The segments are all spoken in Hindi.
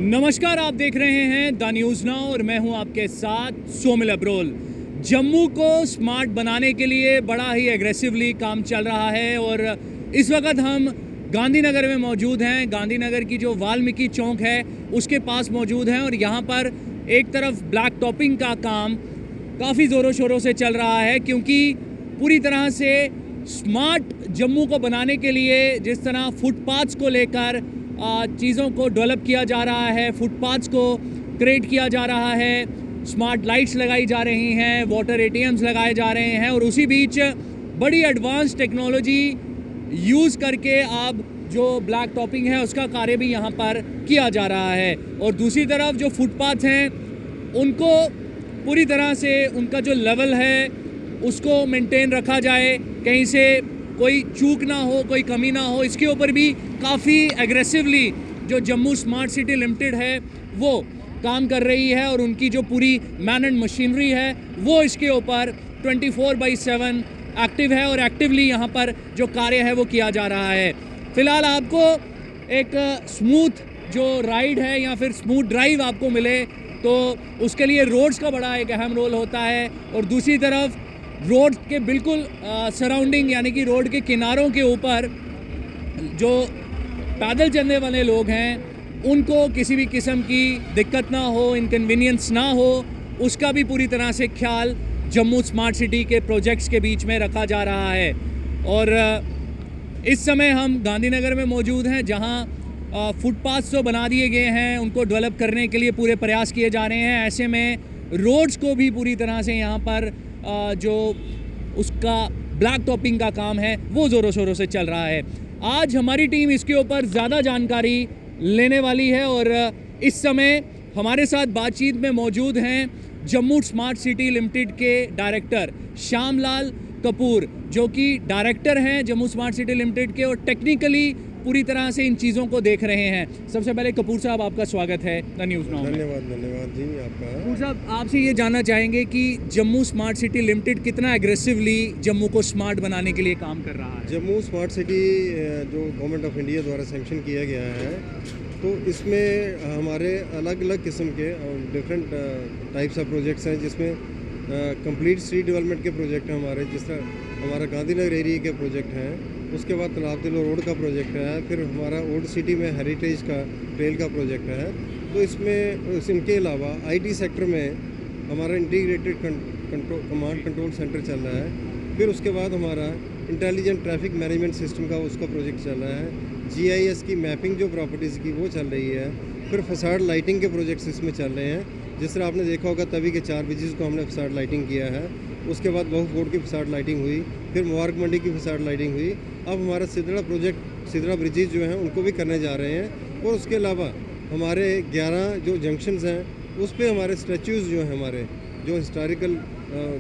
नमस्कार, आप देख रहे हैं द न्यूज़ नाउ और मैं हूं आपके साथ सोमिल अब्रोल। जम्मू को स्मार्ट बनाने के लिए बड़ा ही एग्रेसिवली काम चल रहा है और इस वक्त हम गांधीनगर में मौजूद हैं। गांधीनगर की जो वाल्मीकि चौक है उसके पास मौजूद हैं और यहां पर एक तरफ ब्लैक टॉपिंग का काम काफ़ी ज़ोरों शोरों से चल रहा है, क्योंकि पूरी तरह से स्मार्ट जम्मू को बनाने के लिए जिस तरह फुटपाथ्स को लेकर चीज़ों को डेवलप किया जा रहा है, फुटपाथ्स को क्रिएट किया जा रहा है, स्मार्ट लाइट्स लगाई जा रही हैं, वाटर एटीएम्स लगाए जा रहे हैं और उसी बीच बड़ी एडवांस टेक्नोलॉजी यूज़ करके अब जो ब्लैक टॉपिंग है उसका कार्य भी यहाँ पर किया जा रहा है। और दूसरी तरफ जो फुटपाथ हैं उनको पूरी तरह से उनका जो लेवल है उसको मेंटेन रखा जाए, कहीं से कोई चूक ना हो, कोई कमी ना हो, इसके ऊपर भी काफ़ी एग्रेसिवली जो जम्मू स्मार्ट सिटी लिमिटेड है वो काम कर रही है और उनकी जो पूरी मैन एंड मशीनरी है वो इसके ऊपर 24/7 एक्टिव है और एक्टिवली यहाँ पर जो कार्य है वो किया जा रहा है। फ़िलहाल आपको एक स्मूथ जो राइड है या फिर स्मूथ ड्राइव आपको मिले तो उसके लिए रोड्स का बड़ा एक अहम रोल होता है और दूसरी तरफ रोड के बिल्कुल सराउंडिंग यानी कि रोड के किनारों के ऊपर जो पैदल चलने वाले लोग हैं उनको किसी भी किस्म की दिक्कत ना हो, इनकन्वीनियंस ना हो, उसका भी पूरी तरह से ख्याल जम्मू स्मार्ट सिटी के प्रोजेक्ट्स के बीच में रखा जा रहा है। और इस समय हम गांधीनगर में मौजूद हैं जहां फुटपाथ्स तो बना दिए गए हैं, उनको डेवलप करने के लिए पूरे प्रयास किए जा रहे हैं। ऐसे में रोड्स को भी पूरी तरह से यहाँ पर जो उसका ब्लैक टॉपिंग का काम है वो ज़ोरों शोरों से चल रहा है। आज हमारी टीम इसके ऊपर ज़्यादा जानकारी लेने वाली है और इस समय हमारे साथ बातचीत में मौजूद हैं जम्मू स्मार्ट सिटी लिमिटेड के डायरेक्टर श्यामलाल कपूर, जो कि डायरेक्टर हैं जम्मू स्मार्ट सिटी लिमिटेड के और टेक्निकली पूरी तरह से इन चीज़ों को देख रहे हैं। सबसे पहले कपूर साहब, आपका स्वागत है द न्यूज़ नाउ में। धन्यवाद जी आपका। कपूर साहब, आपसे ये जानना चाहेंगे कि जम्मू स्मार्ट सिटी लिमिटेड कितना एग्रेसिवली जम्मू को स्मार्ट बनाने के लिए काम कर रहा है। जम्मू स्मार्ट सिटी जो गवर्नमेंट ऑफ इंडिया द्वारा सैंक्शन किया गया है तो इसमें हमारे अलग अलग किस्म के डिफरेंट टाइप्स ऑफ प्रोजेक्ट्स हैं, जिसमें कंप्लीट स्ट्रीट डेवलपमेंट के प्रोजेक्ट हैं हमारे, जिस तरह हमारा गांधीनगर एरिया के प्रोजेक्ट हैं, उसके बाद तालाब तिलो रोड का प्रोजेक्ट है, फिर हमारा ओल्ड सिटी में हेरिटेज का ट्रेल का प्रोजेक्ट है। तो इसमें इनके अलावा आईटी सेक्टर में हमारा इंटीग्रेटेड कमांड कंट्रोल सेंटर चल रहा है, फिर उसके बाद हमारा इंटेलिजेंट ट्रैफिक मैनेजमेंट सिस्टम का उसका प्रोजेक्ट चल रहा है, जीआईएस की मैपिंग जो प्रॉपर्टीज़ की वो चल रही है, फिर फसाड लाइटिंग के प्रोजेक्ट्स इसमें चल रहे हैं। जिस तरह आपने देखा होगा तभी के 4 ब्रिजेज़ को हमने फसाड लाइटिंग किया है, उसके बाद बहु फोर्ट की फसाड लाइटिंग हुई, फिर मुबारक मंडी की फसाड लाइटिंग हुई। अब हमारा सिदड़ा प्रोजेक्ट, सिदड़ा ब्रिजेज़ जो हैं उनको भी करने जा रहे हैं और उसके अलावा हमारे 11 जो जंक्शंस हैं उस पर हमारे स्टैचूज़ जो हैं, हमारे जो हिस्टोरिकल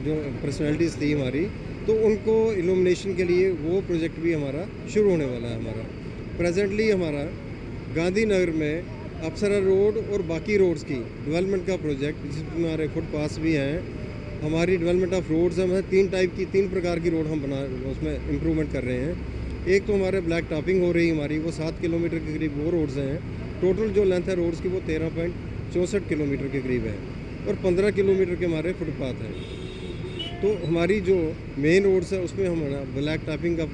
जो पर्सनैलिटीज़ थी हमारी, तो उनको इल्यूमिनेशन के लिए वो प्रोजेक्ट भी हमारा शुरू होने वाला है। हमारा प्रेजेंटली हमारा गांधीनगर में अप्सरा रोड और बाकी रोड्स की डेवलपमेंट का प्रोजेक्ट, जिसमें हमारे फुटपाथ्स भी हैं, हमारी डेवलपमेंट ऑफ रोड्स हम 3 प्रकार की रोड हम उसमें इम्प्रूवमेंट कर रहे हैं। एक तो हमारे ब्लैक टॉपिंग हो रही है हमारी, वो 7 किलोमीटर के करीब वो रोड्स हैं। टोटल जो लेंथ है रोड्स की वो 13.64 किलोमीटर के करीब है और 15 किलोमीटर के हमारे फुटपाथ हैं। तो हमारी जो मेन रोड्स है उसमें हमारा ब्लैक टॉपिंग का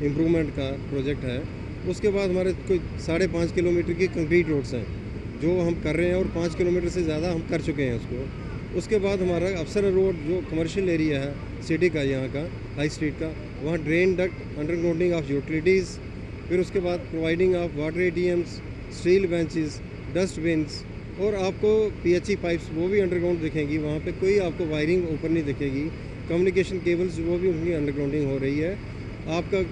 इम्प्रूवमेंट का प्रोजेक्ट है। उसके बाद हमारे कोई 5.5 किलोमीटर की कंक्रीट रोड्स हैं जो हम कर रहे हैं और 5 किलोमीटर से ज़्यादा हम कर चुके हैं उसको। उसके बाद हमारा अप्सरा रोड जो कमर्शियल एरिया है सिटी का, यहाँ का हाई स्ट्रीट का, वहाँ drain duct, undergrounding of utilities, फिर उसके बाद providing of water ATMs, steel benches, dustbins और आपको पीएचई पाइप्स वो भी अंडरग्राउंड दिखेंगी। वहाँ पे कोई आपको वायरिंग ऊपर नहीं दिखेगी। कम्युनिकेशन केबल्स वो भी उनकी अंडरग्राउंडिंग हो रही है। आपका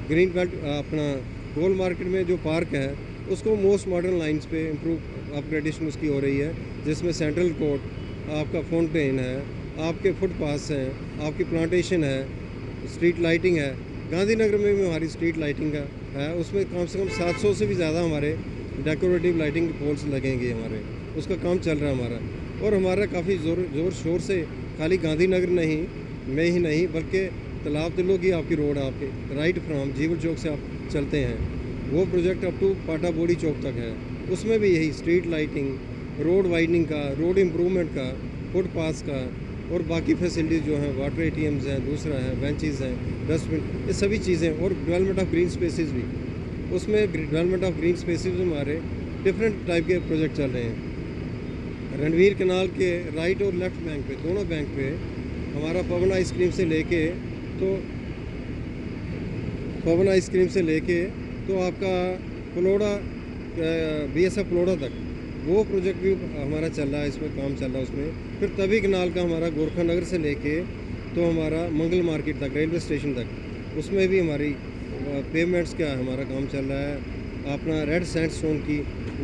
ग्रीन बेल्ट अपना गोल मार्केट में जो पार्क है उसको मोस्ट मॉडर्न लाइंस पे इम्प्रूव अपग्रेडेशन उसकी हो रही है, जिसमें सेंट्रल कोर्ट, आपका फाउंटेन है, आपके फुटपाथ्स हैं, आपकी प्लांटेशन है, स्ट्रीट लाइटिंग है। गांधीनगर में भी हमारी स्ट्रीट लाइटिंग का है, उसमें कम से कम 700 से भी ज़्यादा हमारे डेकोरेटिव लाइटिंग पोल्स लगेंगे हमारे, उसका काम चल रहा है हमारा। और हमारा काफ़ी ज़ोर शोर से खाली गांधीनगर में ही नहीं बल्कि तालाब तिलो की आपकी रोड, आपके राइट फ्रॉम जीवल चौक से आप चलते हैं, वो प्रोजेक्ट अप टू पाटा बोड़ी चौक तक है। उसमें भी यही स्ट्रीट लाइटिंग, रोड वाइडनिंग का, रोड इम्प्रूवमेंट का, फुटपाथ का और बाकी फैसिलिटीज़ जो हैं, वाटर एटीएम्स हैं, दूसरा है बेंचेस हैं, डस्टबिन, ये सभी चीज़ें, और डेवलपमेंट ऑफ ग्रीन स्पेसेस भी। उसमें डेवलपमेंट ऑफ ग्रीन स्पेसेस में हमारे डिफरेंट टाइप के प्रोजेक्ट चल रहे हैं। रणवीर कनाल के राइट और लेफ्ट बैंक पे, दोनों बैंक पे हमारा पवन आइसक्रीम से लेके तो आपका पलोड़ा, BSF पलोड़ा तक वो प्रोजेक्ट भी हमारा चल रहा है, इसमें काम चल रहा है उसमें। फिर तवी कनाल का हमारा गोरखा नगर से लेके तो हमारा मंगल मार्केट तक, रेलवे स्टेशन तक, उसमें भी हमारी पेमेंट्स का हमारा काम चल रहा है। अपना रेड सैंडस्टोन की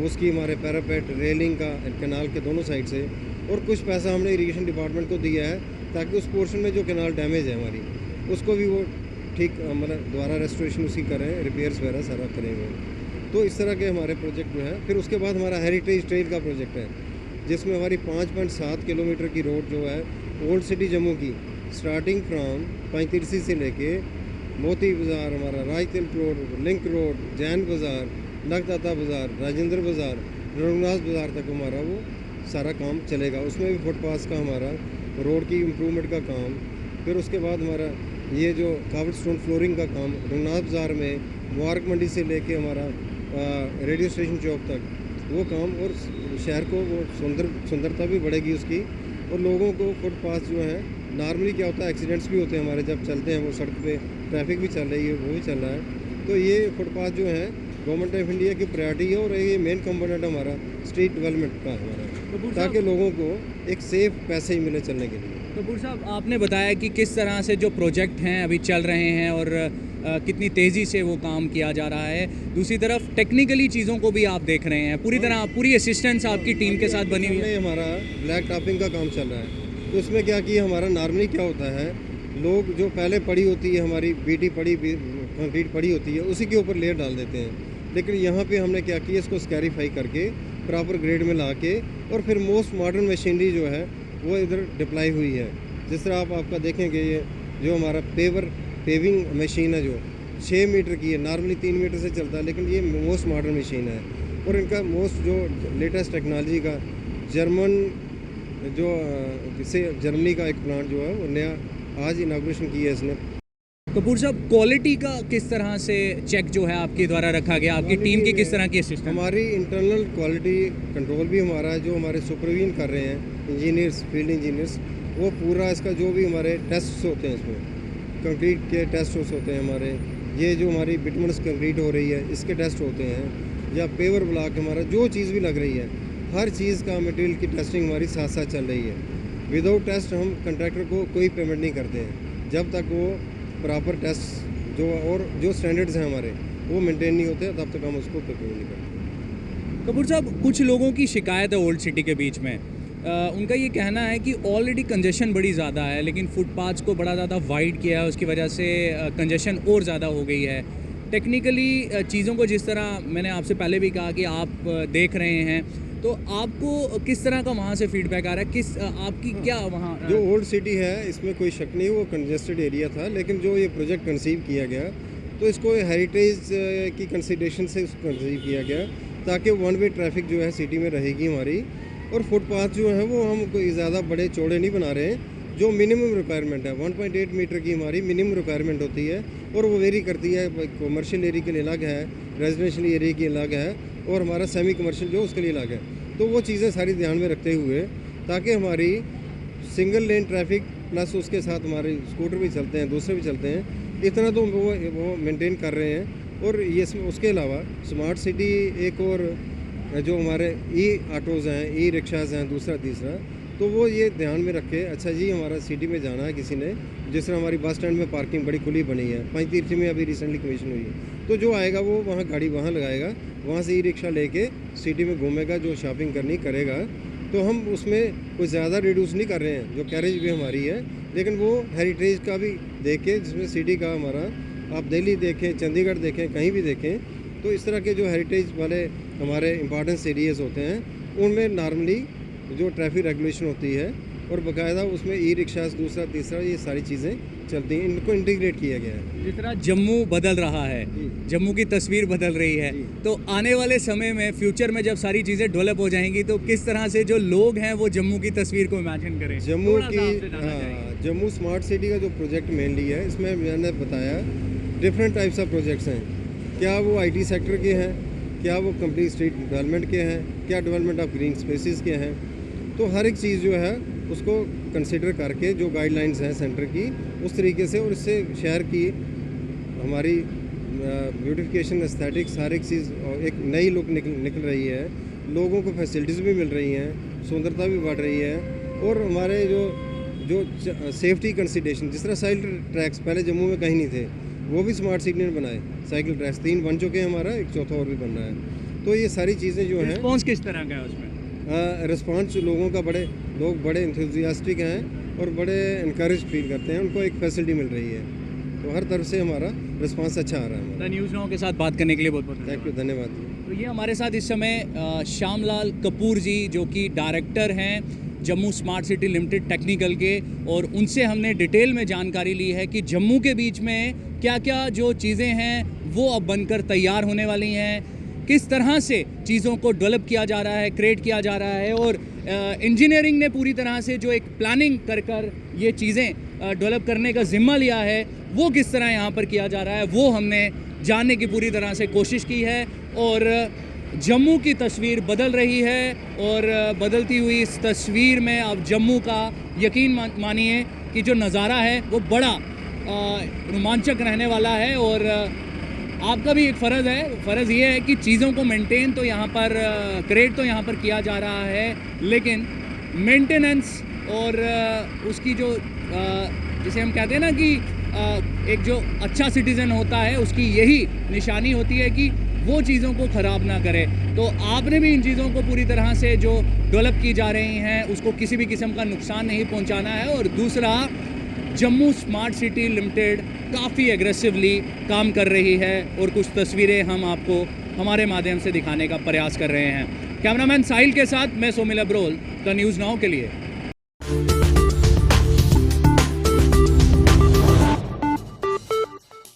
उसकी हमारे पैरापेट रेलिंग का कैनाल के दोनों साइड से, और कुछ पैसा हमने इरिगेशन डिपार्टमेंट को दिया है ताकि उस पोर्शन में जो कैनाल डैमेज है हमारी, उसको भी वो ठीक मतलब दोबारा रेस्टोरेशन उसकी करें, रिपेयर्स वगैरह सारा करेंगे। तो इस तरह के हमारे प्रोजेक्ट जो है। फिर उसके बाद हमारा हेरिटेज ट्रेल का प्रोजेक्ट है, जिसमें हमारी 5.7 किलोमीटर की रोड जो है ओल्ड सिटी जम्मू की, स्टार्टिंग फ्राम पंचतीर्थी से लेके मोती बाज़ार, हमारा राजतिल रोड, लिंक रोड, जैन बाज़ार, लगदाता बाज़ार, राजेंद्र बाज़ार, रघुनाथ बाज़ार तक हमारा वो सारा काम चलेगा। उसमें भी फुटपाथ का हमारा रोड की इम्प्रूवमेंट का काम। फिर उसके बाद हमारा ये जो कावड़ स्टोन फ्लोरिंग का काम रघुनाथ बाज़ार में, मुबारक मंडी से लेके हमारा रेडियो स्टेशन चौक तक वो काम, और शहर को वो सुंदरता भी बढ़ेगी उसकी। और लोगों को फुटपाथ जो है, नॉर्मली क्या होता है एक्सीडेंट्स भी होते हैं हमारे जब चलते हैं, वो सड़क पे ट्रैफिक भी चल रही है, वो भी चल रहा है। तो ये फुटपाथ जो है गवर्नमेंट ऑफ इंडिया की प्रायोरिटी है, और ये मेन कंपोनेंट हमारा स्ट्रीट डेवलपमेंट का हमारा, ताकि लोगों को एक सेफ पैसे ही मिले चलने के लिए। कपूर साहब, आपने बताया कि किस तरह से जो प्रोजेक्ट हैं अभी चल रहे हैं और कितनी तेज़ी से वो काम किया जा रहा है। दूसरी तरफ टेक्निकली चीज़ों को भी आप देख रहे हैं, पूरी असिस्टेंस आपकी टीम के साथ बनी हुई है। हमारा ब्लैक टॉपिंग का काम चल रहा है, तो उसमें क्या किया हमारा, नॉर्मली क्या होता है, लोग जो पहले पड़ी होती है हमारी बीटी पड़ी, कंक्रीट पड़ी होती है, उसी के ऊपर लेयर डाल देते हैं। लेकिन यहाँ पे हमने क्या किया, इसको स्कैरीफाई करके प्रॉपर ग्रेड में ला के, और फिर मोस्ट मॉडर्न मशीनरी जो है वो इधर डिप्लाई हुई है। जिस तरह आपका देखेंगे, ये जो हमारा पेविंग मशीन है जो 6 मीटर की है, नॉर्मली 3 मीटर से चलता है, लेकिन ये मोस्ट मॉडर्न मशीन है। और इनका मोस्ट जो लेटेस्ट टेक्नोलॉजी का जर्मन जो जर्मनी का एक प्लांट जो है वो नया आज इनाग्रेशन की है इसने। कपूर साहब, क्वालिटी का किस तरह से चेक जो है आपके द्वारा रखा गया, आपकी टीम की किस तरह की असिस्टेंस? हमारी इंटरनल क्वालिटी कंट्रोल भी हमारा है, जो हमारे सुपरविजन कर रहे हैं इंजीनियर्स, फील्ड इंजीनियर्स, वो पूरा इसका जो भी हमारे टेस्ट होते हैं, इसमें कंक्रीट के टेस्ट होते हैं हमारे, ये जो हमारी बिटमनस कंक्रीट हो रही है इसके टेस्ट होते हैं, या पेवर ब्लॉक हमारा जो चीज़ भी लग रही है, हर चीज़ का मटेरियल की टेस्टिंग हमारी साथ साथ चल रही है। विदाउट टेस्ट हम कंट्रैक्टर को कोई पेमेंट नहीं करते हैं, जब तक वो प्रॉपर टेस्ट जो और जो स्टैंडर्ड्स हैं हमारे वो मेंटेन नहीं होते, तब तक हम उसको पेमेंट नहीं करते। कपूर साहब, कुछ लोगों की शिकायत है ओल्ड सिटी के बीच में, उनका ये कहना है कि ऑलरेडी कंजेशन बड़ी ज़्यादा है, लेकिन फुटपाथ्स को बड़ा ज़्यादा वाइड किया है, उसकी वजह से कंजेशन और ज़्यादा हो गई है। टेक्निकली चीज़ों को जिस तरह मैंने आपसे पहले भी कहा कि आप देख रहे हैं, तो आपको किस तरह का वहाँ से फीडबैक आ रहा है, आपकी क्या वहाँ जो ओल्ड सिटी है इसमें कोई शक नहीं, वो कंजेस्टेड एरिया था, लेकिन जो ये प्रोजेक्ट कंसीव किया गया तो इसको हेरिटेज की कंसिडरेशन से इसको कंसीव किया गया, ताकि वन वे ट्रैफिक जो है सिटी में रहेगी हमारी। और फुटपाथ जो है वो हम कोई ज़्यादा बड़े चौड़े नहीं बना रहे हैं, जो मिनिमम रिक्वायरमेंट है 1.8 मीटर की हमारी मिनिमम रिक्वायरमेंट होती है, और वो वेरी करती है, कमर्शियल एरिया के लिए अलग है, रेजिडेंशियल एरिया की अलग है, और हमारा सेमी कमर्शियल जो उसके लिए अलग है। तो वो चीज़ें सारी ध्यान में रखते हुए, ताकि हमारी सिंगल लेन ट्रैफिक प्लस उसके साथ हमारे स्कूटर भी चलते हैं, दूसरे भी चलते हैं, इतना तो वो मेंटेन कर रहे हैं। और ये उसके अलावा स्मार्ट सिटी एक और जो हमारे ई ऑटोज़ हैं, ई रिक्शाज़ हैं, दूसरा तीसरा, तो वो ये ध्यान में रखे, अच्छा जी हमारा सिटी में जाना है किसी ने, जिस तरह हमारी बस स्टैंड में पार्किंग बड़ी खुली बनी है, पंचतीर्थी में अभी रिसेंटली कमीशन हुई है, तो जो आएगा वो वहाँ गाड़ी वहाँ लगाएगा, वहाँ से ई रिक्शा लेके सिटी में घूमेगा, जो शॉपिंग करनी करेगा। तो हम उसमें कुछ ज़्यादा रिड्यूस नहीं कर रहे हैं, जो कैरेज भी हमारी है, लेकिन वो हेरिटेज का भी देखें, जिसमें सिटी का हमारा आप दिल्ली देखें, चंडीगढ़ देखें, कहीं भी देखें, तो इस तरह के जो हेरिटेज वाले हमारे इंपॉर्टेंस एरियाज़ होते हैं, उनमें नॉर्मली जो ट्रैफिक रेगुलेशन होती है और बाकायदा उसमें ई रिक्शा दूसरा तीसरा ये सारी चीज़ें चलती हैं, इनको इंटीग्रेट किया गया है। जिस तरह जम्मू बदल रहा है, जम्मू की तस्वीर बदल रही है, तो आने वाले समय में फ्यूचर में जब सारी चीज़ें डेवलप हो जाएंगी तो किस तरह से जो लोग हैं वो जम्मू की तस्वीर को इमेजिन करें? जम्मू थोड़ा सा की आपसे जानना चाहेंगे। जम्मू स्मार्ट सिटी का जो प्रोजेक्ट मेनली है, इसमें मैंने बताया डिफरेंट टाइप्स ऑफ प्रोजेक्ट्स हैं। क्या वो आईटी सेक्टर के हैं, क्या वो कंप्लीट स्ट्रीट डेवलपमेंट के हैं, क्या डेवलपमेंट ऑफ ग्रीन स्पेसेस के हैं। तो हर एक चीज़ जो है उसको कंसिडर करके जो गाइडलाइंस हैं सेंटर की, उस तरीके से, और इससे शहर की हमारी ब्यूटिफिकेशन एस्थेटिक्स हर एक चीज़ एक नई लुक निकल रही है। लोगों को फैसिलिटीज़ भी मिल रही हैं, सुंदरता भी बढ़ रही है, और हमारे जो सेफ्टी कंसिडरेशन, जिस तरह साइकिल ट्रैक्स पहले जम्मू में कहीं नहीं थे, वो भी स्मार्ट सिटी ने बनाए। साइकिल ट्रैक्स 3 बन चुके हैं, हमारा एक चौथा और भी बन रहा है। तो ये सारी चीज़ें जो हैं, रिस्पॉन्स किस तरह का है उसमें? रिस्पॉन्स लोगों का लोग बड़े इंथुजियास्टिक हैं और बड़े इनकरेज फील करते हैं, उनको एक फैसिलिटी मिल रही है। तो हर तरफ से हमारा रिस्पॉन्स अच्छा आ रहा है हमारा। द न्यूज़ नाउ के साथ बात करने के लिए बहुत बहुत थैंक यू, धन्यवाद। तो ये हमारे साथ इस समय श्यामलाल कपूर जी, जो कि डायरेक्टर हैं Jammu smart city limited technical के, और उनसे हमने डिटेल में जानकारी ली है कि जम्मू के बीच में क्या क्या जो चीज़ें हैं वो अब बनकर तैयार होने वाली हैं, किस तरह से चीज़ों को डेवलप किया जा रहा है, क्रिएट किया जा रहा है, और इंजीनियरिंग ने पूरी तरह से जो एक प्लानिंग कर ये चीज़ें डेवलप करने का जिम्मा लिया है, वो किस तरह यहाँ पर किया जा रहा है, वो हमने जानने की पूरी तरह से कोशिश की है। और जम्मू की तस्वीर बदल रही है, और बदलती हुई इस तस्वीर में अब जम्मू का यकीन मानिए कि जो नज़ारा है वो बड़ा रोमांचक रहने वाला है। और आपका भी एक फ़र्ज़ ये है कि चीज़ों को मेंटेन तो यहाँ पर क्रिएट तो यहाँ पर किया जा रहा है, लेकिन मेंटेनेंस और उसकी जो जिसे हम कहते हैं ना कि एक जो अच्छा सिटीज़न होता है उसकी यही निशानी होती है कि वो चीज़ों को ख़राब ना करे। तो आपने भी इन चीज़ों को पूरी तरह से जो डेवलप की जा रही हैं उसको किसी भी किस्म का नुकसान नहीं पहुंचाना है। और दूसरा, जम्मू स्मार्ट सिटी लिमिटेड काफ़ी एग्रेसिवली काम कर रही है, और कुछ तस्वीरें हम आपको हमारे माध्यम से दिखाने का प्रयास कर रहे हैं। कैमरामैन साहिल के साथ मैं Somil Abrol, the news now के लिए।